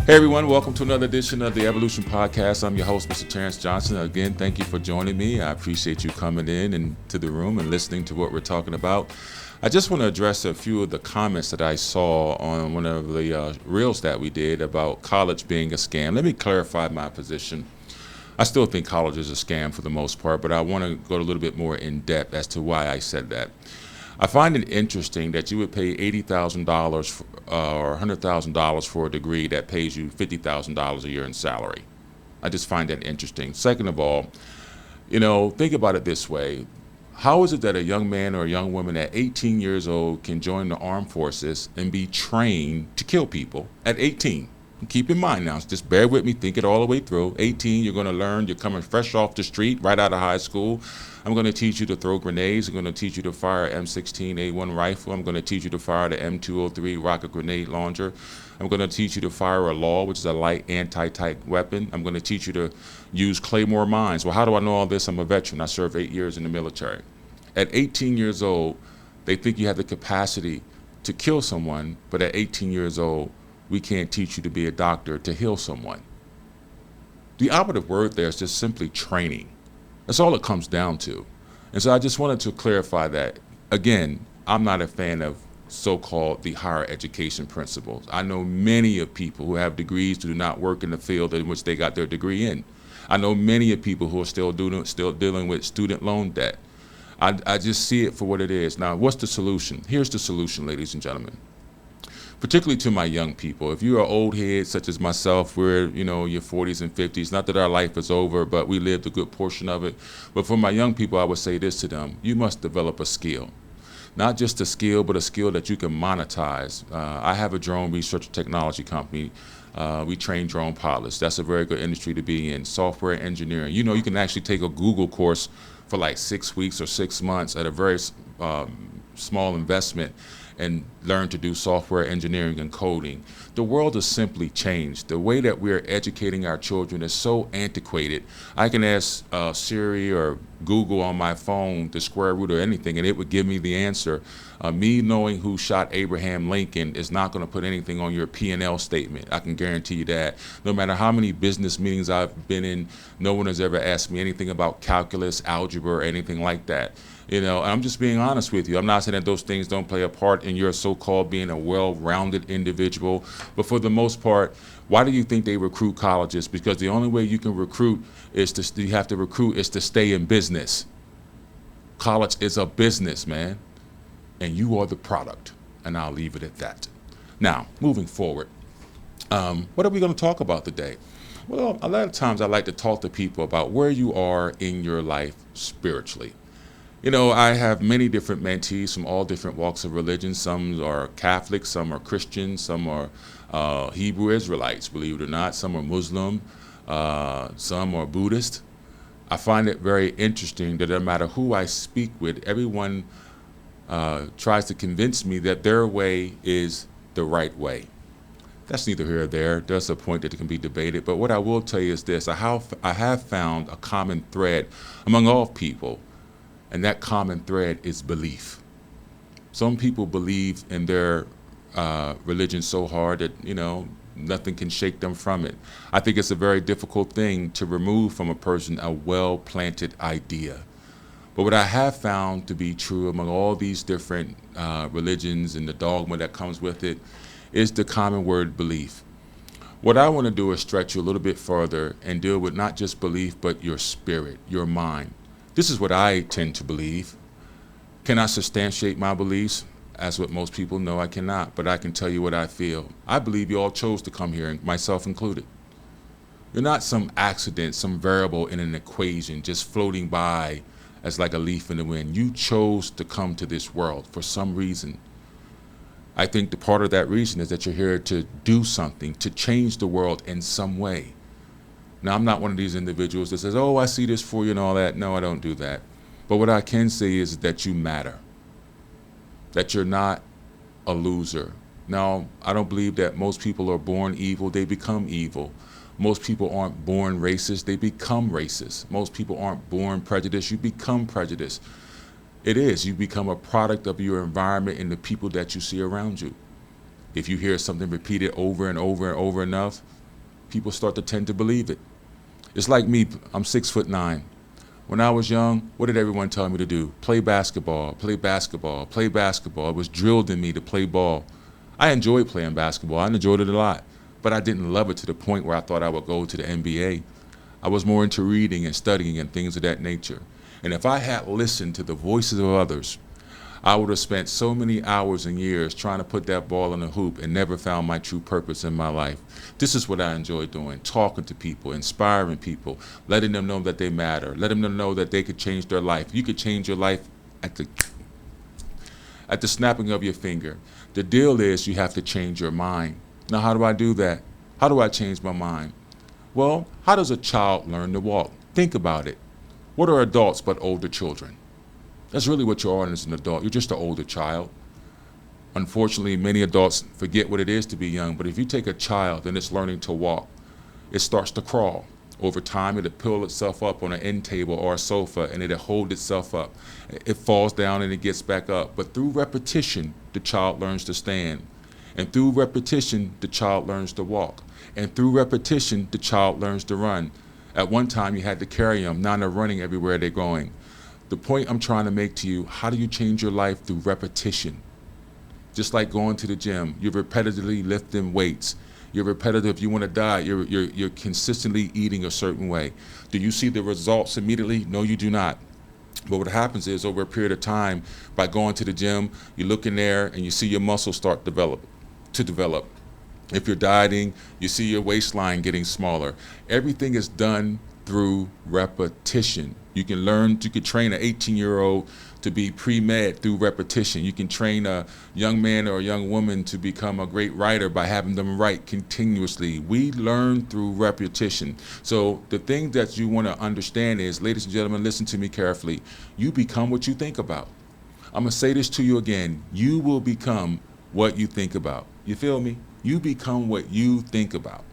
Hey everyone, welcome to another edition of the Evolution Podcast. I'm your host, Mr. Terrance Johnson. Again, thank you for joining me. I appreciate you coming in and to the room and listening to what we're talking about. I just want to address a few of the comments that I saw on one of the reels that we did about college being a scam. Let me clarify my position. I still think college is a scam for the most part, but I want to go a little bit more in depth as to why I said that. I find it interesting that you would pay $80,000 or $100,000 for a degree that pays you $50,000 a year in salary. I just find that interesting. Second of all, think about it this way. How is it that a young man or a young woman at 18 years old can join the armed forces and be trained to kill people at 18? Keep in mind now, just bear with me, think it all the way through. 18, you're going to learn, you're coming fresh off the street, right out of high school. I'm going to teach you to throw grenades. I'm going to teach you to fire an M16A1 rifle. I'm going to teach you to fire the M203 rocket grenade launcher. I'm going to teach you to fire a law, which is a light anti-tank weapon. I'm going to teach you to use claymore mines. Well, how do I know all this? I'm a veteran. I served 8 years in the military. At 18 years old, they think you have the capacity to kill someone, but at 18 years old, we can't teach you to be a doctor to heal someone. The operative word there is just simply training. That's all it comes down to. And so I just wanted to clarify that. Again, I'm not a fan of so-called the higher education principles. I know many of people who have degrees who do not work in the field in which they got their degree in. I know many of people who are still dealing with student loan debt. I just see it for what it is. Now, what's the solution? Here's the solution, ladies and gentlemen. Particularly to my young people. If you are old heads such as myself, we're, your 40s and 50s, not that our life is over, but we lived a good portion of it. But for my young people, I would say this to them: you must develop a skill. Not just a skill, but a skill that you can monetize. I have a drone research and technology company. We train drone pilots. That's a very good industry to be in. Software engineering. You can actually take a Google course for like 6 weeks or 6 months at a very small investment and learn to do software engineering and coding. The world has simply changed. The way that we're educating our children is so antiquated. I can ask Siri or Google on my phone the square root of anything, and it would give me the answer. Me knowing who shot Abraham Lincoln is not going to put anything on your P&L statement. I can guarantee you that. No matter how many business meetings I've been in, no one has ever asked me anything about calculus, algebra, or anything like that. I'm just being honest with you. I'm not saying that those things don't play a part in your so-called being a well-rounded individual, but for the most part, why do you think they recruit colleges? Because the only way you can recruit is to stay in business. College is a business, man, and you are the product, and I'll leave it at that. Now, moving forward, what are we going to talk about today? Well, a lot of times I like to talk to people about where you are in your life spiritually. I have many different mentees from all different walks of religion. Some are Catholic, some are Christian, some are Hebrew Israelites, believe it or not. Some are Muslim, some are Buddhist. I find it very interesting that no matter who I speak with, everyone tries to convince me that their way is the right way. That's neither here nor there. There's a point that can be debated. But what I will tell you is this. I have found a common thread among all people. And that common thread is belief. Some people believe in their religion so hard that, nothing can shake them from it. I think it's a very difficult thing to remove from a person a well-planted idea. But what I have found to be true among all these different religions and the dogma that comes with it is the common word belief. What I want to do is stretch you a little bit further and deal with not just belief, but your spirit, your mind. This is what I tend to believe. Can I substantiate my beliefs? As what most people know, I cannot, but I can tell you what I feel. I believe you all chose to come here, myself included. You're not some accident, some variable in an equation just floating by as like a leaf in the wind. You chose to come to this world for some reason. I think the part of that reason is that you're here to do something, to change the world in some way. Now, I'm not one of these individuals that says, oh, I see this for you and all that. No, I don't do that. But what I can say is that you matter, that you're not a loser. Now, I don't believe that most people are born evil. They become evil. Most people aren't born racist. They become racist. Most people aren't born prejudiced. You become prejudiced. It is. You become a product of your environment and the people that you see around you. If you hear something repeated over and over and over enough, people start to tend to believe it. It's like me, I'm 6'9". When I was young, what did everyone tell me to do? Play basketball, play basketball, play basketball. It was drilled in me to play ball. I enjoyed playing basketball. I enjoyed it a lot. But I didn't love it to the point where I thought I would go to the NBA. I was more into reading and studying and things of that nature. And if I had listened to the voices of others, I would have spent so many hours and years trying to put that ball in a hoop and never found my true purpose in my life. This is what I enjoy doing, talking to people, inspiring people, letting them know that they matter, letting them know that they could change their life. You could change your life at the snapping of your finger. The deal is you have to change your mind. Now, how do I do that? How do I change my mind? Well, how does a child learn to walk? Think about it. What are adults but older children? That's really what you are as an adult. You're just an older child. Unfortunately, many adults forget what it is to be young, but if you take a child and it's learning to walk, it starts to crawl. Over time, it'll pull itself up on an end table or a sofa, and it'll hold itself up. It falls down and it gets back up. But through repetition, the child learns to stand. And through repetition, the child learns to walk. And through repetition, the child learns to run. At one time, you had to carry them. Now they're running everywhere they're going. The point I'm trying to make to you, how do you change your life? Through repetition. Just like going to the gym, you're repetitively lifting weights. You're repetitive. You want to diet. You're consistently eating a certain way. Do you see the results immediately? No, you do not. But what happens is over a period of time, by going to the gym, you look in there and you see your muscles start to develop. If you're dieting, you see your waistline getting smaller. Everything is done through repetition. You can train an 18-year-old to be pre-med through repetition. You can train a young man or a young woman to become a great writer by having them write continuously. We learn through repetition. So the thing that you want to understand is, ladies and gentlemen, listen to me carefully. You become what you think about. I'm going to say this to you again. You will become what you think about. You feel me? You become what you think about.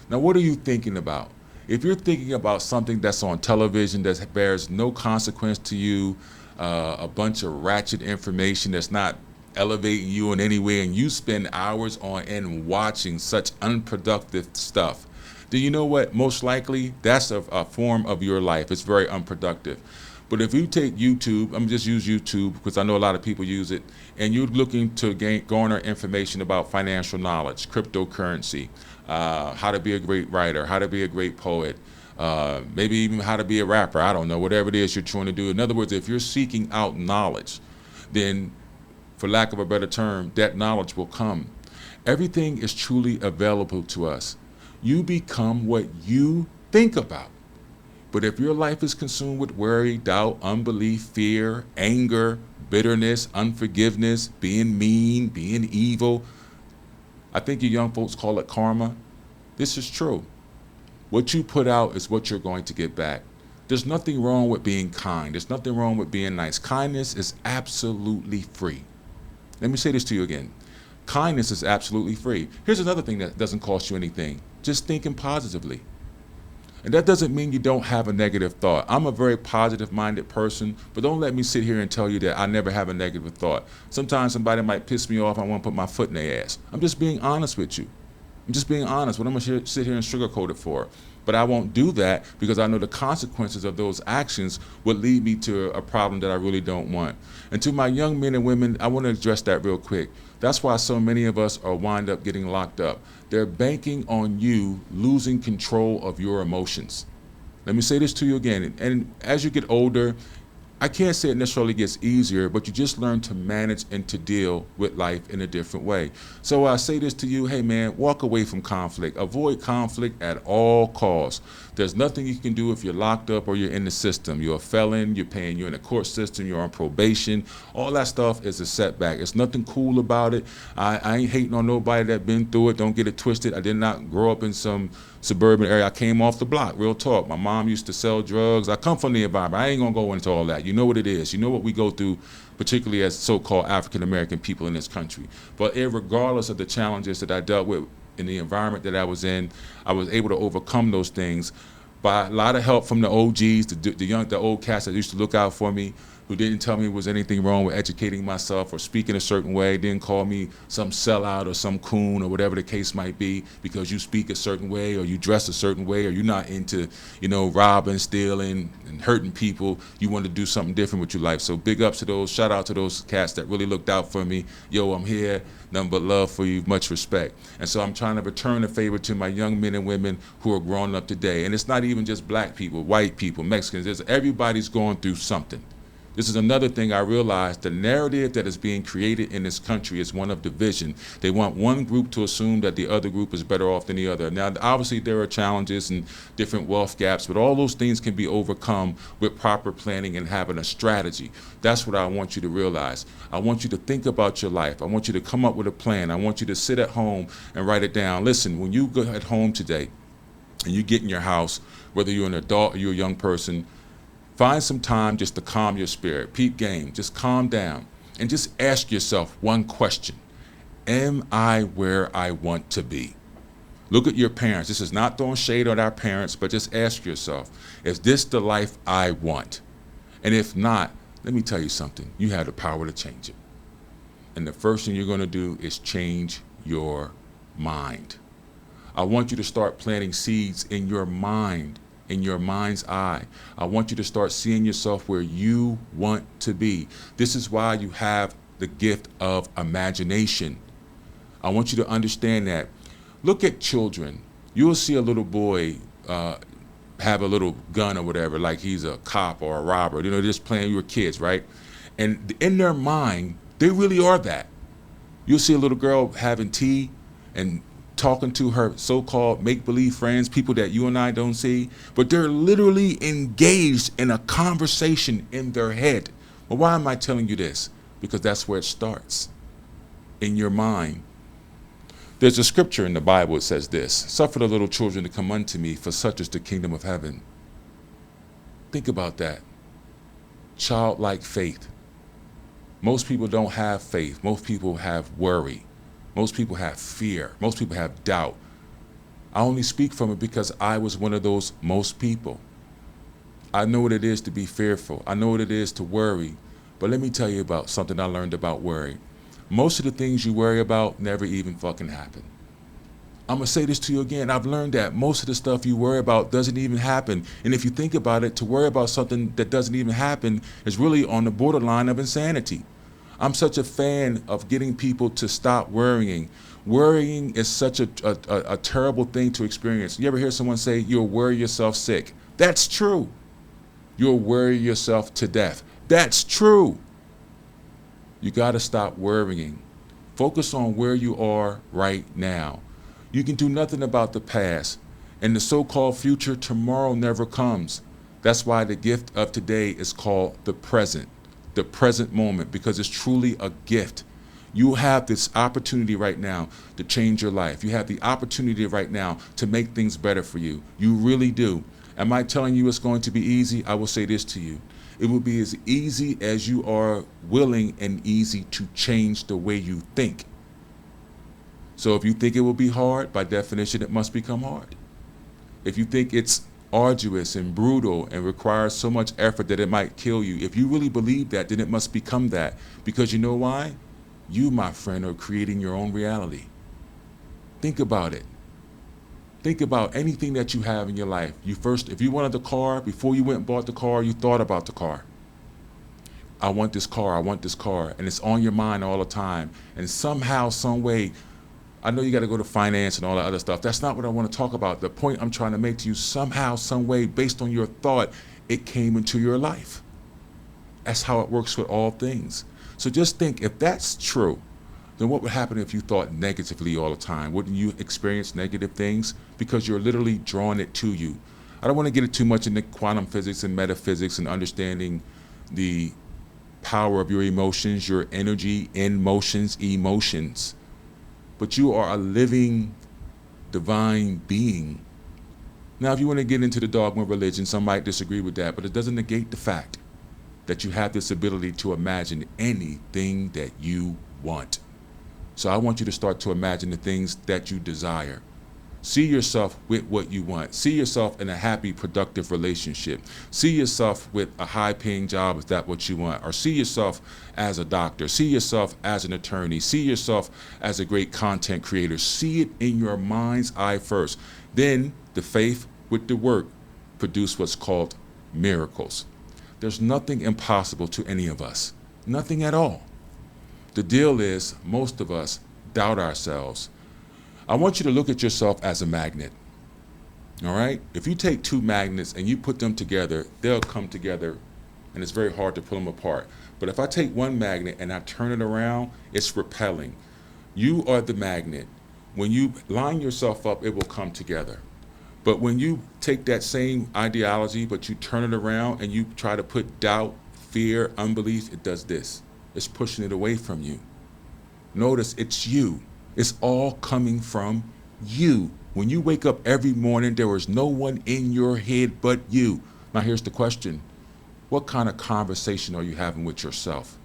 Now, what are you thinking about? If you're thinking about something that's on television that bears no consequence to you, a bunch of ratchet information that's not elevating you in any way, and you spend hours on end watching such unproductive stuff, then you know what? Most likely, that's a form of your life. It's very unproductive. But if you take YouTube, I'm going to just use YouTube because I know a lot of people use it, and you're looking to garner information about financial knowledge, cryptocurrency, how to be a great writer, how to be a great poet, maybe even how to be a rapper, I don't know, whatever it is you're trying to do. In other words, if you're seeking out knowledge, then for lack of a better term, that knowledge will come. Everything is truly available to us. You become what you think about. But if your life is consumed with worry, doubt, unbelief, fear, anger, bitterness, unforgiveness, being mean, being evil, I think you young folks call it karma. This is true. What you put out is what you're going to get back. There's nothing wrong with being kind. There's nothing wrong with being nice. Kindness is absolutely free. Let me say this to you again. Kindness is absolutely free. Here's another thing that doesn't cost you anything. Just thinking positively. And that doesn't mean you don't have a negative thought. I'm a very positive-minded person, but don't let me sit here and tell you that I never have a negative thought. Sometimes somebody might piss me off. I want to put my foot in their ass. I'm just being honest with you. I'm just being honest. What I'm going to sit here and sugarcoat it for? But I won't do that because I know the consequences of those actions would lead me to a problem that I really don't want. And to my young men and women, I want to address that real quick. That's why so many of us are wind up getting locked up. They're banking on you losing control of your emotions. Let me say this to you again. And as you get older, I can't say it necessarily gets easier, but you just learn to manage and to deal with life in a different way. So I say this to you, hey man, walk away from conflict. Avoid conflict at all costs. There's nothing you can do if you're locked up or you're in the system. You're a felon, you're in the court system, you're on probation. All that stuff is a setback. There's nothing cool about it. I ain't hating on nobody that been through it. Don't get it twisted. I did not grow up in some suburban area. I came off the block, real talk. My mom used to sell drugs. I come from the environment. I ain't gonna go into all that. You know what it is. You know what we go through, particularly as so-called African-American people in this country. But regardless of the challenges that I dealt with in the environment that I was in, I was able to overcome those things by a lot of help from the OGs, the old cats that used to look out for me. who didn't tell me there was anything wrong with educating myself or speaking a certain way, didn't call me some sellout or some coon or whatever the case might be because you speak a certain way or you dress a certain way or you're not into, robbing, stealing, and hurting people. You want to do something different with your life. So big ups to those, shout out to those cats that really looked out for me. Yo, I'm here, nothing but love for you, much respect. And so I'm trying to return a favor to my young men and women who are growing up today. And it's not even just black people, white people, Mexicans. Everybody's going through something. This is another thing I realized. The narrative that is being created in this country is one of division. They want one group to assume that the other group is better off than the other. Now, obviously, there are challenges and different wealth gaps, but all those things can be overcome with proper planning and having a strategy. That's what I want you to realize. I want you to think about your life. I want you to come up with a plan. I want you to sit at home and write it down. Listen, when you go at home today and you get in your house, whether you're an adult or you're a young person, find some time just to calm your spirit. Peep game, just calm down and just ask yourself one question. Am I where I want to be? Look at your parents. This is not throwing shade on our parents, but just ask yourself, is this the life I want? And if not, let me tell you something. You have the power to change it. And the first thing you're going to do is change your mind. I want you to start planting seeds in your mind, in your mind's eye. I want you to start seeing yourself where you want to be. This is why you have the gift of imagination. I want you to understand that. Look at children. You'll see a little boy have a little gun or whatever, like he's a cop or a robber, just playing with kids, right? And in their mind, they really are that. You'll see a little girl having tea and talking to her so-called make-believe friends, people that you and I don't see, but they're literally engaged in a conversation in their head. Well, why am I telling you this? Because that's where it starts, in your mind. There's a scripture in the Bible that says this: suffer the little children to come unto me, for such is the kingdom of heaven. Think about that. Childlike faith. Most people don't have faith. Most people have worry. Most people have fear. Most people have doubt. I only speak from it because I was one of those most people. I know what it is to be fearful. I know what it is to worry. But let me tell you about something I learned about worry. Most of the things you worry about never even fucking happen. I'm going to say this to you again. I've learned that most of the stuff you worry about doesn't even happen. And if you think about it, to worry about something that doesn't even happen is really on the borderline of insanity. I'm such a fan of getting people to stop worrying. Worrying is such a terrible thing to experience. You ever hear someone say, you'll worry yourself sick? That's true. You'll worry yourself to death. That's true. You got to stop worrying. Focus on where you are right now. You can do nothing about the past. And the so-called future, tomorrow never comes. That's why the gift of today is called the present moment, because it's truly a gift. You have this opportunity right now to change your life. You have the opportunity right now to make things better for you. You really do. Am I telling you it's going to be easy? I will say this to you. It will be as easy as you are willing and easy to change the way you think. So if you think it will be hard, by definition, it must become hard. If you think it's arduous and brutal and requires so much effort that it might kill you, if you really believe that, then it must become that. Because you know why? You, my friend, are creating your own reality. Think about it. Think about anything that you have in your life. If you wanted the car, before you went and bought the car, you thought about the car. I want this car, I want this car. And it's on your mind all the time. And somehow, some way, I know you got to go to finance and all that other stuff. That's not what I want to talk about. The point I'm trying to make to you, somehow, some way, based on your thought, it came into your life. That's how it works with all things. So just think, if that's true, then what would happen if you thought negatively all the time? Wouldn't you experience negative things? Because you're literally drawing it to you. I don't want to get it too much into quantum physics and metaphysics and understanding the power of your emotions, your energy in motions, emotions. But you are a living, divine being. Now, if you want to get into the dogma of religion, some might disagree with that, but it doesn't negate the fact that you have this ability to imagine anything that you want. So I want you to start to imagine the things that you desire. See yourself with what you want. See yourself in a happy, productive relationship. See yourself with a high-paying job if that's what you want. Or see yourself as a doctor. See yourself as an attorney. See yourself as a great content creator. See it in your mind's eye first. Then the faith with the work produce what's called miracles. There's nothing impossible to any of us. Nothing at all. The deal is most of us doubt ourselves. I want you to look at yourself as a magnet. All right? If you take two magnets and you put them together, they'll come together, and it's very hard to pull them apart. But if I take one magnet and I turn it around, it's repelling. You are the magnet. When you line yourself up, it will come together. But when you take that same ideology, but you turn it around and you try to put doubt, fear, unbelief, it does this. It's pushing it away from you. Notice it's you. It's all coming from you. When you wake up every morning, there is no one in your head but you. Now here's the question. What kind of conversation are you having with yourself?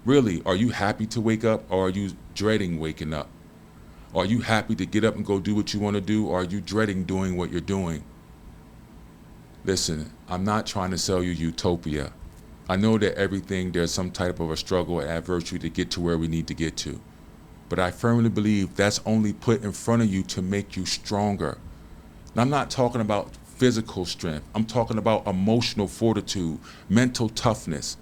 Really, are you happy to wake up, or are you dreading waking up? Are you happy to get up and go do what you want to do, or are you dreading doing what you're doing? Listen, I'm not trying to sell you utopia. I know that everything, there's some type of a struggle or adversity to get to where we need to get to. But I firmly believe that's only put in front of you to make you stronger. And I'm not talking about physical strength. I'm talking about emotional fortitude, mental toughness.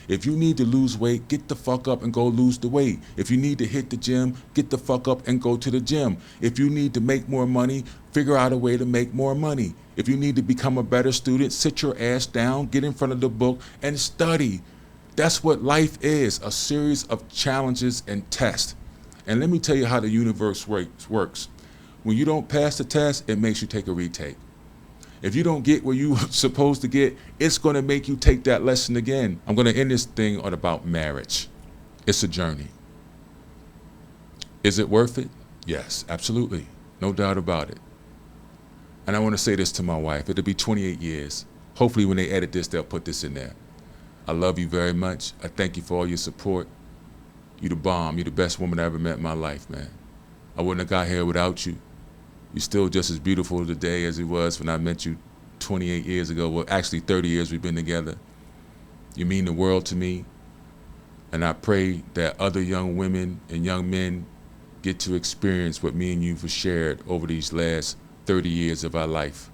If you need to lose weight, get the fuck up and go lose the weight. If you need to hit the gym, get the fuck up and go to the gym. If you need to make more money, figure out a way to make more money. If you need to become a better student, sit your ass down, get in front of the book, and study. That's what life is, a series of challenges and tests. And let me tell you how the universe works. When you don't pass the test, it makes you take a retake. If you don't get where you're supposed to get, it's going to make you take that lesson again. I'm going to end this thing on about marriage. It's a journey. Is it worth it? Yes, absolutely. No doubt about it. And I want to say this to my wife. It'll be 28 years. Hopefully when they edit this, they'll put this in there. I love you very much. I thank you for all your support. You the bomb. You're the best woman I ever met in my life, man. I wouldn't have got here without you. You're still just as beautiful today as it was when I met you 28 years ago. Well, actually 30 years we've been together. You mean the world to me. And I pray that other young women and young men get to experience what me and you have shared over these last 30 years of our life.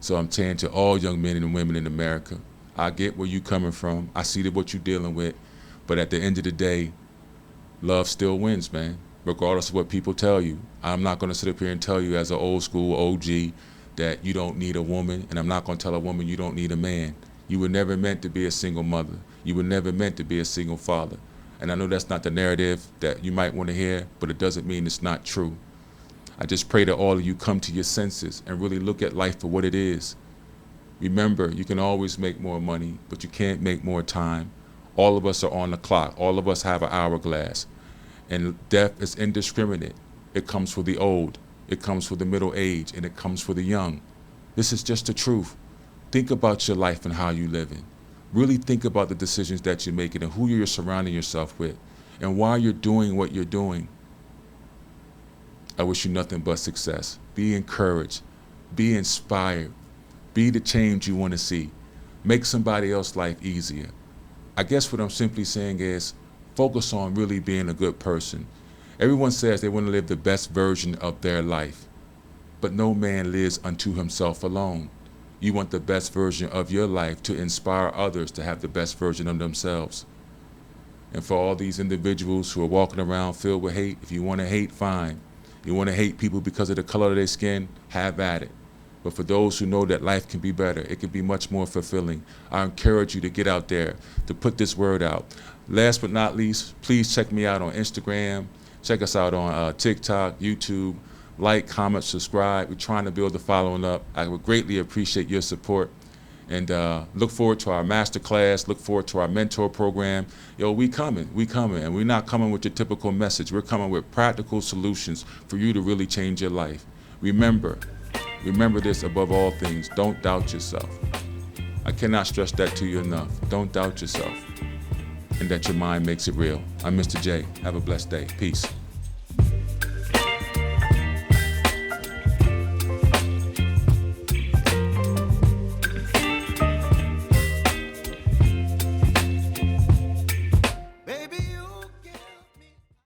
So I'm saying to all young men and women in America, I get where you're coming from. I see what you're dealing with. But at the end of the day, love still wins, man, regardless of what people tell you. I'm not going to sit up here and tell you as an old school OG that you don't need a woman, and I'm not going to tell a woman you don't need a man. You were never meant to be a single mother. You were never meant to be a single father. And I know that's not the narrative that you might want to hear, but it doesn't mean it's not true. I just pray that all of you come to your senses and really look at life for what it is. Remember, you can always make more money, but you can't make more time. All of us are on the clock. All of us have an hourglass. And death is indiscriminate. It comes for the old, it comes for the middle age, and it comes for the young. This is just the truth. Think about your life and how you live in. Really think about the decisions that you're making and who you're surrounding yourself with and why you're doing what you're doing. I wish you nothing but success. Be encouraged. Be inspired. Be the change you want to see. Make somebody else's life easier. I guess what I'm simply saying is focus on really being a good person. Everyone says they want to live the best version of their life, but no man lives unto himself alone. You want the best version of your life to inspire others to have the best version of themselves. And for all these individuals who are walking around filled with hate, if you want to hate, fine. You want to hate people because of the color of their skin, have at it. But for those who know that life can be better, it can be much more fulfilling, I encourage you to get out there, to put this word out. Last but not least, please check me out on Instagram. Check us out on TikTok, YouTube. Like, comment, subscribe. We're trying to build the following up. I would greatly appreciate your support. And look forward to our masterclass. Look forward to our mentor program. Yo, we coming. And we're not coming with your typical message. We're coming with practical solutions for you to really change your life. Remember this above all things. Don't doubt yourself. I cannot stress that to you enough. Don't doubt yourself. And that your mind makes it real. I'm Mr. J. Have a blessed day. Peace.